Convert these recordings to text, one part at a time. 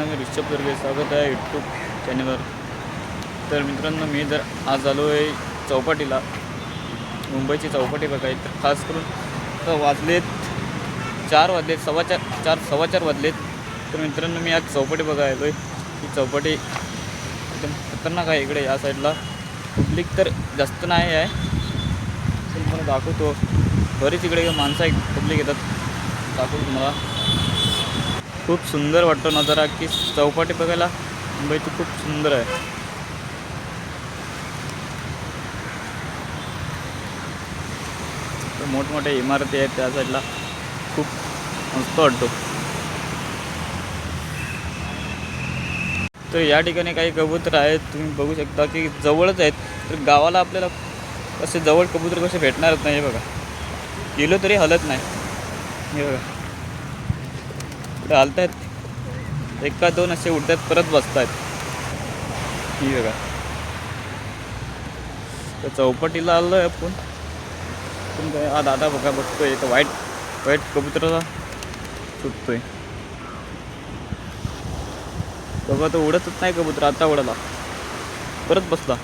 मी ऋषभ दुर्गे, स्वागत आहे यूट्यूब चॅनलवर. तर मित्रांनो, मी जर आज आलो आहे चौपाटीला, मुंबईची चौपाटी बघायची. तर खास करून तर वाजलेत 4 वाजलेत, सव्वा चार वाजलेत. तर मित्रांनो, मी आज चौपाटी बघायला आलो आहे. ही चौपाटी एकदम खतरनाक आहे. इकडे या साईडला पब्लिक तर जास्त नाही आहे, तर मला दाखवतो. बरीच इकडे माणसं आहे, पब्लिक येतात. दाखवतो तुम्हाला. खूप सुंदर वाटतो नजारा की चौपाटी बघायला. मुंबईची खूप सुंदर आहे. तर मोठमोठ्या इमारती आहेत त्या साईडला, खूप मस्त वाटतो. तर या ठिकाणी काही कबूतर आहेत, तुम्ही बघू शकता की जवळच आहेत. तर गावाला आपल्याला असे जवळ कबूतर कसे भेटणारच नाही. हे बघा, गेलो तरी हलत नाही. हे बघा, इकडे हलत आहेत, एका दोन असे उडतात, परत बसत आहेत. ही बघा, तर चौपाटीला आलो आहे आपण. पण काय हा दादा बघा बघतोय, तर वाईट कबुतराला सुटतोय. बघा, तो उडतच नाही कबूतर. आता उडाला, परत बसला.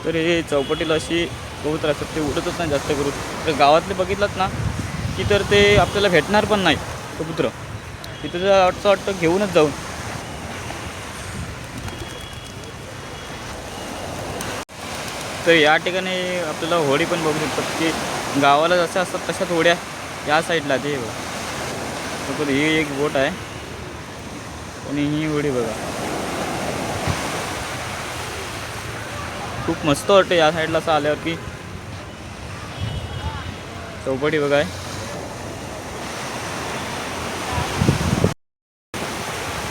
तर हे चौपाटीला अशी कबूतर असतात, ते उडतच नाही जास्त करून. तर गावातले बघितलात ना की तर ते आपल्याला भेटणार पण नाही कबूतर. तिथं जर असं वाटतं घेऊनच जाऊन. तर या ठिकाणी आपल्याला होडी पण बघू शकतात की गावाला जसं असतात तशाच होड्या या साईडला. ते बघा, ही एक बोट आहे आणि ही होडी बघा, खूप मस्त वाटते या साईडला असं आल्यावर की. चौपाटी बघा आहे.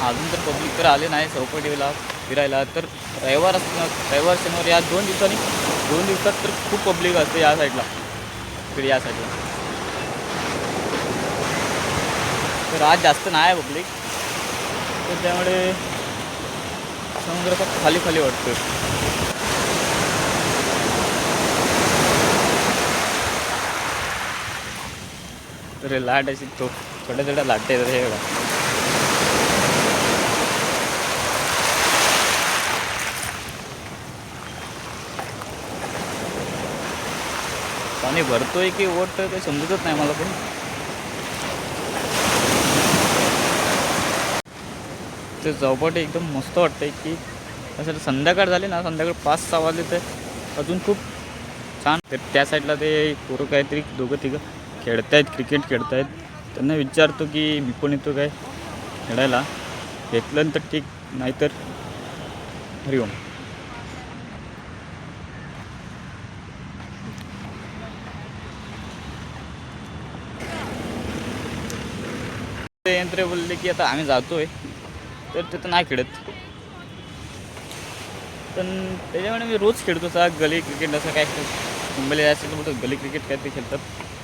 अजून तर पब्लिक तर आले नाही चौपाटीला फिरायला. तर रविवार शनिवार या 2 दिवसात तर खूप पब्लिक असते या साईडला, इकडे या साईडला. तर आज जास्त नाही आहे पब्लिक, तर त्यामुळे समुद्राचा खाली वाटतोय. तर लाट अशी छोट्या लाट आहेत. हे बघा, पाणी भरतोय की ओट काही समजतच नाही मला. पण ते चौपाटी एकदम मस्त वाटतंय की असं. संध्याकाळ झाली ना, संध्याकाळ 5-6 वाजले तर अजून खूप छान. तर त्या साईडला ते पोरं काहीतरी 2-3 क्रिकेट खेळतायत. त्यांना विचारतो की मी पण येतो काय खेळायला. घेतलं तर ठीक, नाहीतर हरिओम. ते यंत्र बोलले की आता आम्ही जातोय, तर तिथं नाही खेळत. पण त्याच्यामुळे मी रोज खेळतो गली क्रिकेट. असं काय मुंबईला जायचं बोलतो गली क्रिकेट काहीतरी खेळतात,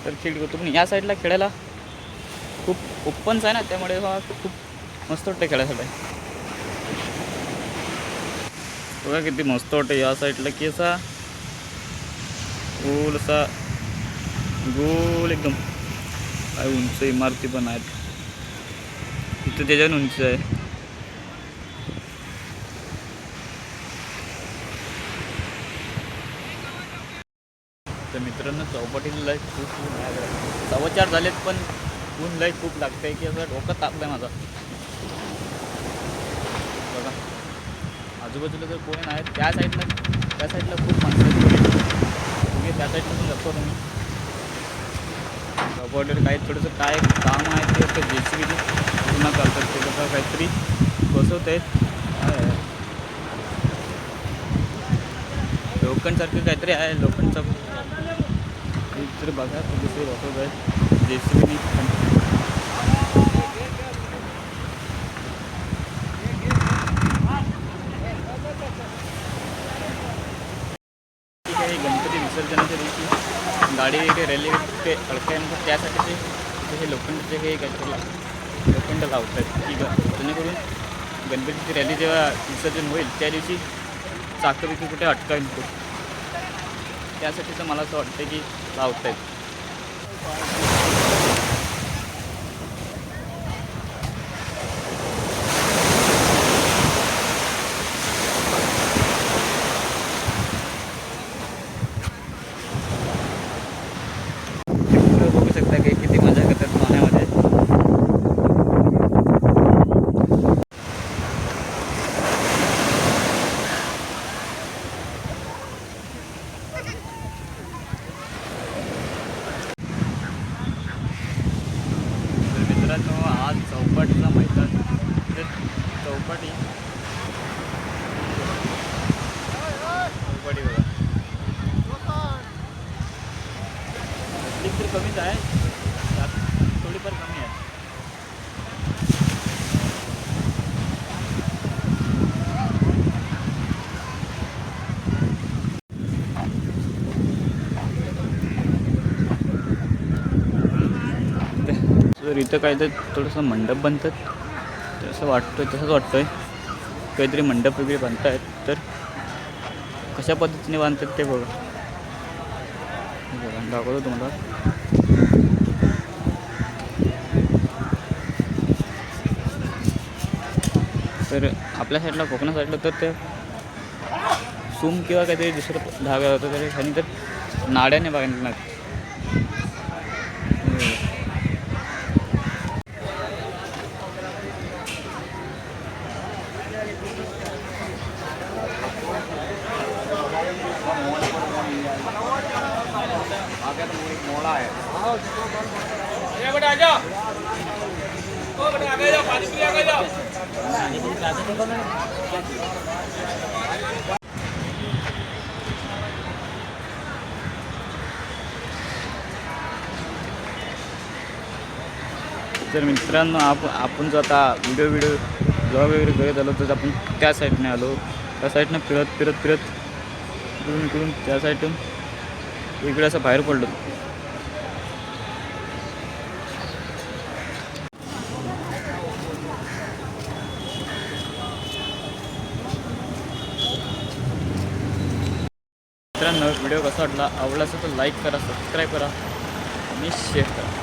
तर खेळ करतो. पण या साईडला खेळायला खूप ओपन्स आहे ना, त्यामुळे खूप मस्त वाटतं खेळायसाठी. बघा किती मस्त वाटतं या साईडला की असा गोल असा गोल एकदम. काय उंच इमारती पण आहेत इथं, त्याच्यावर उंच आहे. तर मित्रांनो, चौपाटीला लय खूप ऊन आहे. 4:15 झालेत, पण ऊन लय खूप लागतंय की असं डोकं तापलं आहे माझा. बघा, आजूबाजूला जर कोणी नाही, त्या साईडला खूप माणसं आहेत. तुम्ही त्या साईडला पण जातो तुम्ही. चौपाटीवर काही थोडंसं काय काम आहे ते JCB पूर्ण करतात. ते लोक काहीतरी बसवत आहेत. लोखंडसारखं काहीतरी आहे, लोखंडचं. तर बघा, दुसरे बसवत आहेत JCB. गणपती विसर्जनाच्या दिवशी गाडी रॅली ते अडकायनंतर त्यासाठी ते हे लोखंडाचे हे काहीतरी लोखंड लावत आहेत की जेणेकरून गणपतीची रॅली जेव्हा विसर्जन होईल त्या दिवशी चाकरी कुठे अटकाय नको, त्यासाठी तर मला असं वाटतं की लावत आहेत. तर इथं काय तर थोडंसं मंडप बनतात तसंच वाटतंय काहीतरी मंडप वगैरे बांधतायत. तर कशा पद्धतीने बांधतात ते बघा दाखवतो तुम्हाला. तर आपल्या साईडला कोकणा साईडला तर ते सूम किंवा काहीतरी दुसरं धागा होतं तरी आणि तर नाड्याने बांधणार. तर मित्रांनो आपण जो आता व्हिडिओ ब्लॉग वगैरे करत आलो तर आपण त्या साईडने आलो. त्या साईडनं फिरत इकडून त्या साईडून इकडे असं बाहेर पडलो. मित्रांनो व्हिडिओ कसा वाटला आवडला असेल तर लाईक करा, सबस्क्राईब करा आणि शेअर करा.